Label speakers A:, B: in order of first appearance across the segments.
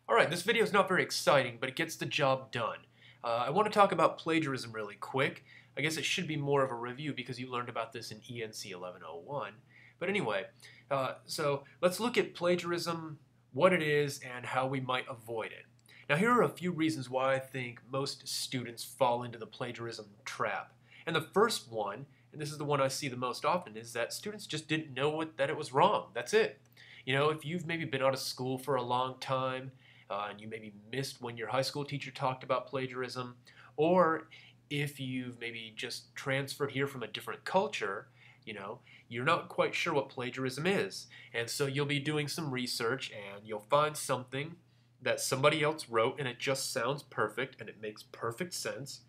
A: Alright, this video is not very exciting, but it gets the job done. I want to talk about plagiarism really quick. I guess it should be more of a review because you learned about this in ENC 1101. But anyway, so let's look at plagiarism, what it is, and how we might avoid it. Now here are a few reasons why I think most students fall into the plagiarism trap. And the first one, and this is the one I see the most often, is that students just didn't know that it was wrong. That's it. You know, if you've maybe been out of school for a long time, and you maybe missed when your high school teacher talked about plagiarism, or if you've maybe just transferred here from a different culture, you're not quite sure what plagiarism is. And so you'll be doing some research and you'll find something that somebody else wrote and it just sounds perfect and it makes perfect sense.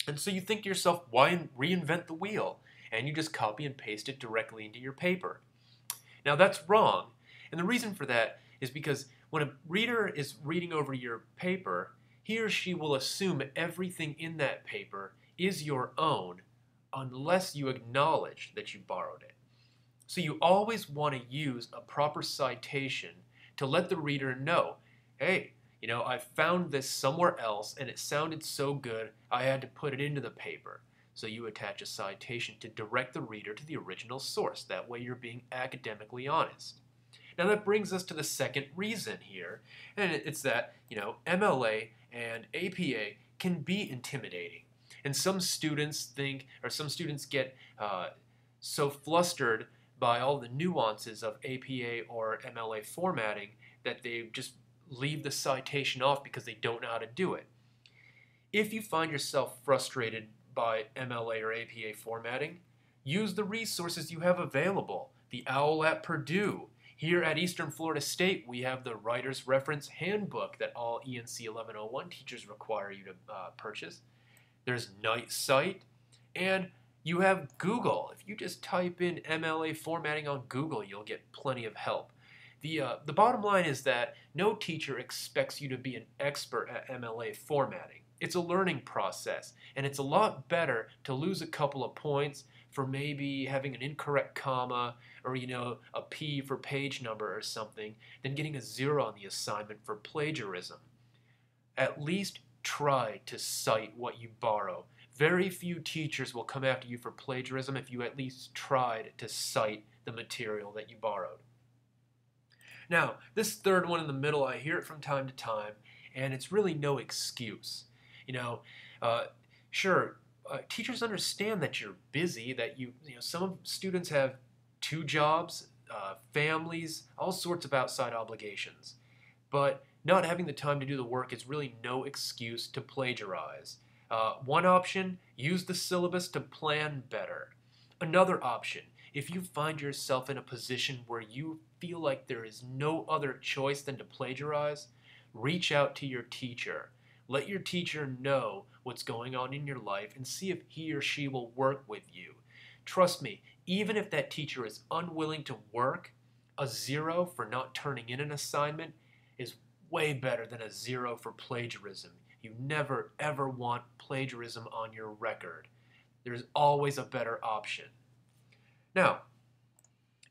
A: And so you think to yourself, why reinvent the wheel? And you just copy and paste it directly into your paper. Now that's wrong. And the reason for that is because when a reader is reading over your paper, he or she will assume everything in that paper is your own unless you acknowledge that you borrowed it. So you always want to use a proper citation to let the reader know, hey, I found this somewhere else and it sounded so good I had to put it into the paper. So you attach a citation to direct the reader to the original source. That way you're being academically honest. Now that brings us to the second reason here, and it's that, MLA and APA can be intimidating. And some students get so flustered by all the nuances of APA or MLA formatting that they just leave the citation off because they don't know how to do it. If you find yourself frustrated by MLA or APA formatting, use the resources you have available. The OWL at Purdue. Here at Eastern Florida State, we have the Writer's Reference Handbook that all ENC 1101 teachers require you to purchase. There's NightSight, and you have Google. If you just type in MLA formatting on Google, you'll get plenty of help. The bottom line is that no teacher expects you to be an expert at MLA formatting. It's a learning process, and it's a lot better to lose a couple of points for maybe having an incorrect comma or, a P for page number or something than getting a 0 on the assignment for plagiarism. At least try to cite what you borrow. Very few teachers will come after you for plagiarism if you at least tried to cite the material that you borrowed. Now, this third one in the middle, I hear it from time to time, and it's really no excuse. Sure, teachers understand that you're busy, that some students have 2 jobs, families, all sorts of outside obligations. But not having the time to do the work is really no excuse to plagiarize. One option, use the syllabus to plan better. Another option, if you find yourself in a position where you feel like there is no other choice than to plagiarize, reach out to your teacher. Let your teacher know what's going on in your life and see if he or she will work with you. Trust me, even if that teacher is unwilling to work, a 0 for not turning in an assignment is way better than a 0 for plagiarism. You never ever want plagiarism on your record. There's always a better option. Now,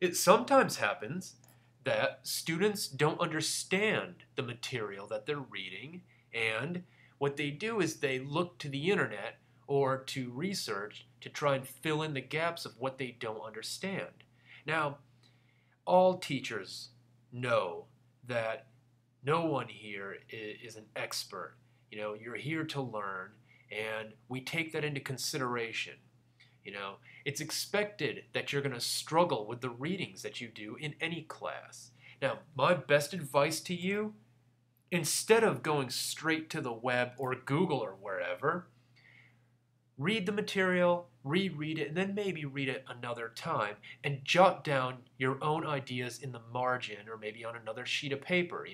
A: it sometimes happens that students don't understand the material that they're reading, and what they do is they look to the internet or to research to try and fill in the gaps of what they don't understand. Now, all teachers know that no one here is an expert. You're here to learn, and we take that into consideration. It's expected that you're going to struggle with the readings that you do in any class. Now, my best advice to you, instead of going straight to the web or Google or wherever, read the material, reread it, and then maybe read it another time and jot down your own ideas in the margin or maybe on another sheet of paper,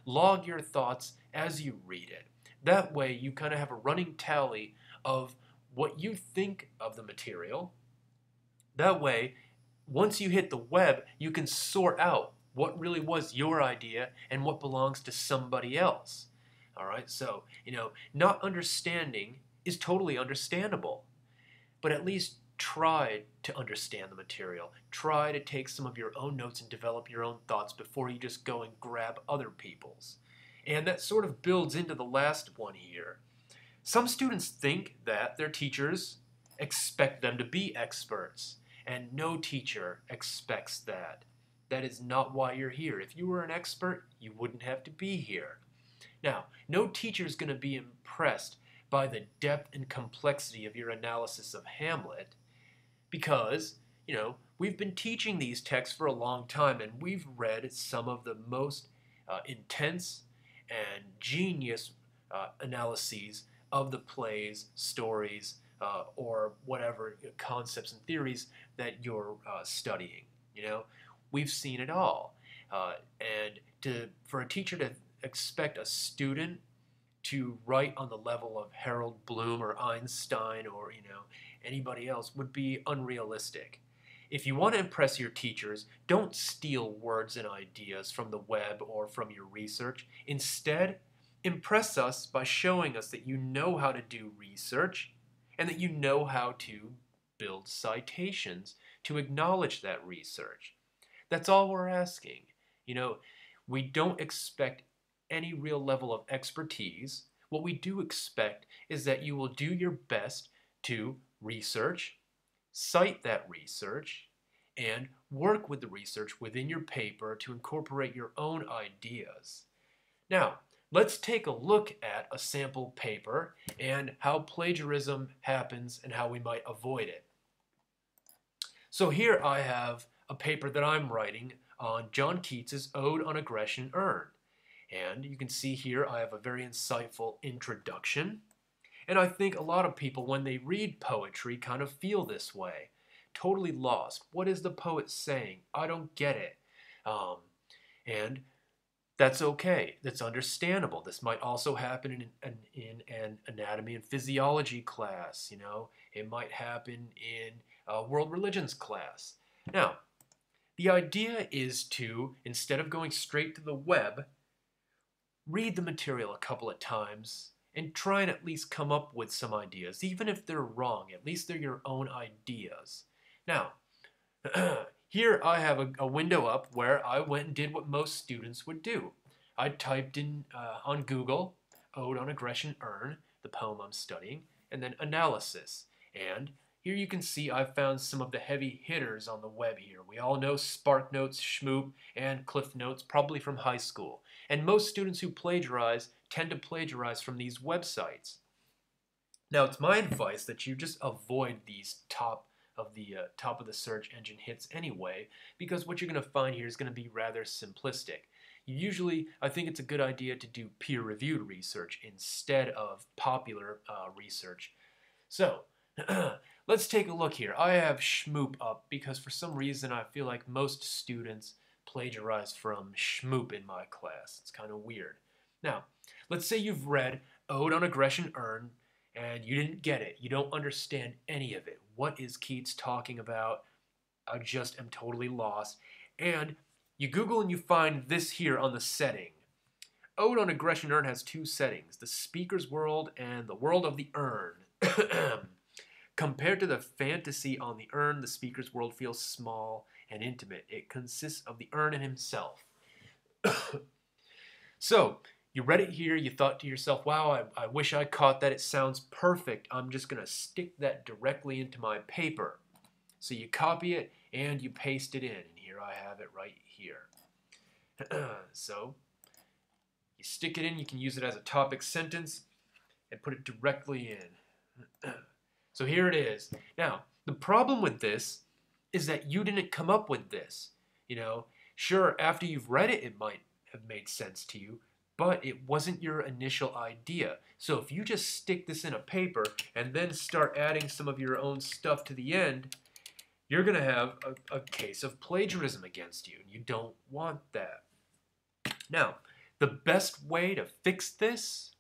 A: Log your thoughts as you read it. That way you kind of have a running tally of what you think of the material. That way, once you hit the web, you can sort out what really was your idea and what belongs to somebody else. All right, so, not understanding is totally understandable, but at least try to understand the material. Try to take some of your own notes and develop your own thoughts before you just go and grab other people's. And that sort of builds into the last one here. Some students think that their teachers expect them to be experts, and no teacher expects that. That is not why you're here. If you were an expert, you wouldn't have to be here. Now, no teacher is going to be impressed by the depth and complexity of your analysis of Hamlet because, we've been teaching these texts for a long time and we've read some of the most intense and genius analyses of the plays, stories, or whatever concepts and theories that you're studying. We've seen it all. For a teacher to expect a student to write on the level of Harold Bloom or Einstein or anybody else would be unrealistic. If you want to impress your teachers, don't steal words and ideas from the web or from your research. Instead, impress us by showing us that you know how to do research and that you know how to build citations to acknowledge that research. That's all we're asking. We don't expect any real level of expertise. What we do expect is that you will do your best to research, cite that research, and work with the research within your paper to incorporate your own ideas. Now, let's take a look at a sample paper and how plagiarism happens and how we might avoid it. So here I have a paper that I'm writing on John Keats's Ode on Aggression Earned. And you can see here I have a very insightful introduction. And I think a lot of people, when they read poetry, kind of feel this way. Totally lost. What is the poet saying? I don't get it. And that's okay. That's understandable. This might also happen in an anatomy and physiology class. It might happen in a world religions class. Now, the idea is to, instead of going straight to the web, read the material a couple of times and try and at least come up with some ideas. Even if they're wrong, at least they're your own ideas. Now, here I have a window up where I went and did what most students would do. I typed in on Google, Ode on Aggression Earned, the poem I'm studying, and then analysis. And here you can see I've found some of the heavy hitters on the web here. We all know SparkNotes, Shmoop, and CliffNotes, probably from high school. And most students who plagiarize tend to plagiarize from these websites. Now, it's my advice that you just avoid these top of the search engine hits anyway, because what you're going to find here is going to be rather simplistic. I think it's a good idea to do peer-reviewed research instead of popular research. So, let's take a look here. I have Shmoop up because for some reason I feel like most students plagiarize from Shmoop in my class. It's kind of weird. Now, let's say you've read Ode on Aggression Earned and you didn't get it. You don't understand any of it. What is Keats talking about? I just am totally lost. And you Google and you find this here on the setting. Ode on Aggression Earned has two settings, the speaker's world and the world of the urn. Compared to the fantasy on the urn, the speaker's world feels small and intimate. It consists of the urn and himself. So, you read it here, you thought to yourself, wow, I wish I caught that, it sounds perfect. I'm just going to stick that directly into my paper. So you copy it and you paste it in, and here I have it right here. So, you stick it in, you can use it as a topic sentence and put it directly in. So here it is. Now, the problem with this is that you didn't come up with this. Sure, after you've read it, it might have made sense to you, but it wasn't your initial idea. So if you just stick this in a paper and then start adding some of your own stuff to the end, you're going to have a case of plagiarism against you, and you don't want that. Now, the best way to fix this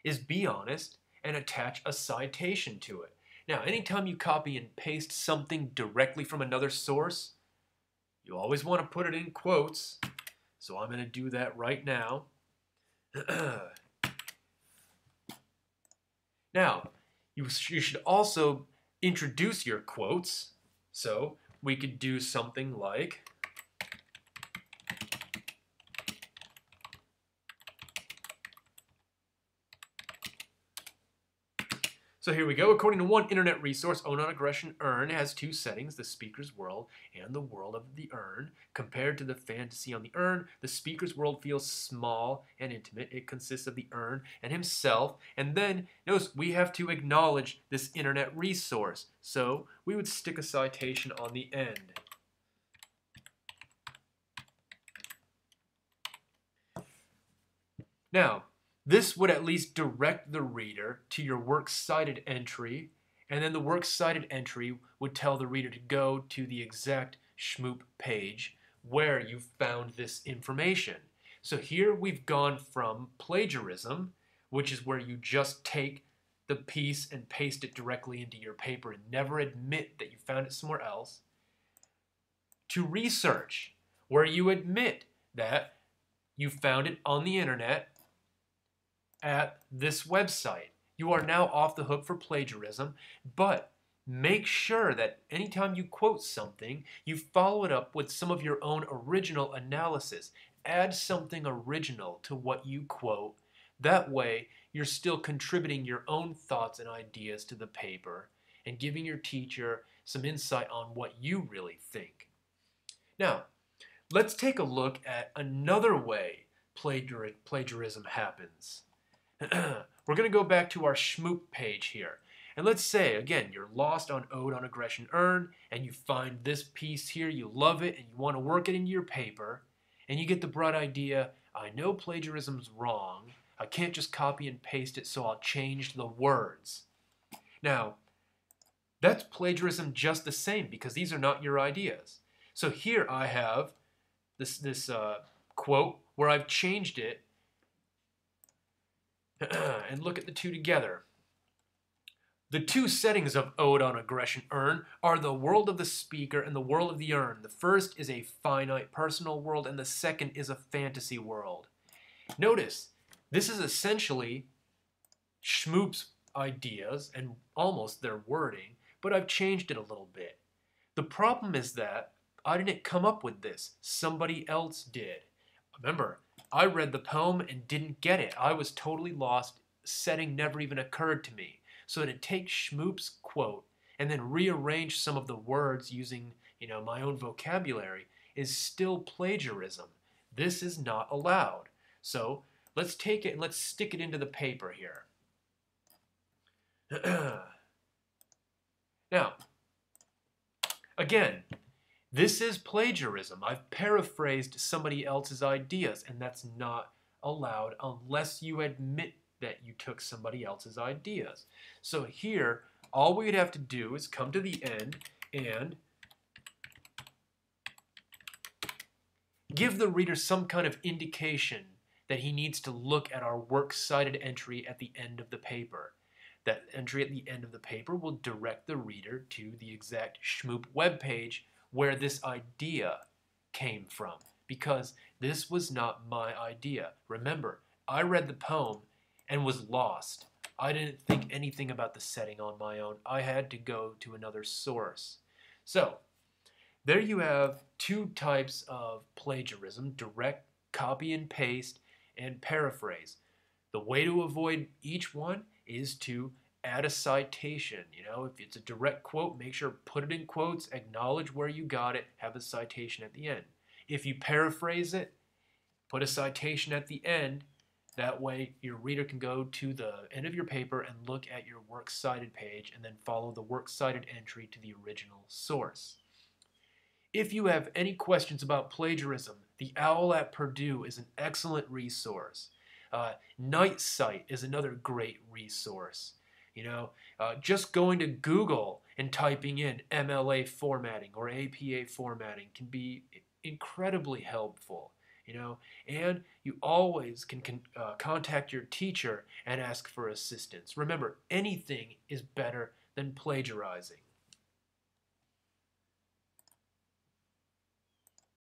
A: is be honest and attach a citation to it. Now, anytime you copy and paste something directly from another source, you always want to put it in quotes. So I'm going to do that right now. Now, you should also introduce your quotes. So we could do something like, So here we go. According to one internet resource, Ode on Aggression Earn has two settings, the speaker's world and the world of the Earn. Compared to the fantasy on the Earn, the speaker's world feels small and intimate. It consists of the Earn and himself. And then, notice, we have to acknowledge this internet resource. So we would stick a citation on the end. Now, this would at least direct the reader to your works cited entry, and then the works cited entry would tell the reader to go to the exact Shmoop page where you found this information. So here we've gone from plagiarism, which is where you just take the piece and paste it directly into your paper and never admit that you found it somewhere else, to research, where you admit that you found it on the internet at this website. You are now off the hook for plagiarism, but make sure that anytime you quote something, you follow it up with some of your own original analysis. Add something original to what you quote. That way, you're still contributing your own thoughts and ideas to the paper and giving your teacher some insight on what you really think. Now, let's take a look at another way plagiarism happens. We're going to go back to our Shmoop page here. And let's say, again, you're lost on Ode on Aggression Earn, and you find this piece here, you love it, and you want to work it into your paper, and you get the bright idea, I know plagiarism's wrong, I can't just copy and paste it, so I'll change the words. Now, that's plagiarism just the same, because these are not your ideas. So here I have this quote where I've changed it, and look at the two together. The two settings of Ode on Aggression Earn are the world of the speaker and the world of the Earn. The first is a finite personal world and the second is a fantasy world. Notice, this is essentially Shmoop's ideas and almost their wording, but I've changed it a little bit. The problem is that I didn't come up with this. Somebody else did. Remember, I read the poem and didn't get it. I was totally lost. Setting never even occurred to me. So to take Shmoop's quote and then rearrange some of the words using, my own vocabulary is still plagiarism. This is not allowed. So let's take it and let's stick it into the paper here. Now, again, this is plagiarism. I've paraphrased somebody else's ideas, and that's not allowed unless you admit that you took somebody else's ideas. So here, all we'd have to do is come to the end and give the reader some kind of indication that he needs to look at our works cited entry at the end of the paper. That entry at the end of the paper will direct the reader to the exact Shmoop webpage where this idea came from, because this was not my idea. Remember, I read the poem and was lost. I didn't think anything about the setting on my own. I had to go to another source. So, there you have two types of plagiarism: direct copy and paste and paraphrase. The way to avoid each one is to add a citation. If it's a direct quote, make sure put it in quotes, acknowledge where you got it, have a citation at the end. If you paraphrase it, put a citation at the end. That way your reader can go to the end of your paper and look at your works cited page and then follow the works cited entry to the original source. If you have any questions about plagiarism, the OWL at Purdue is an excellent resource. Night Site is another great resource. Just going to Google and typing in MLA formatting or APA formatting can be incredibly helpful. And you always can contact your teacher and ask for assistance. Remember, anything is better than plagiarizing.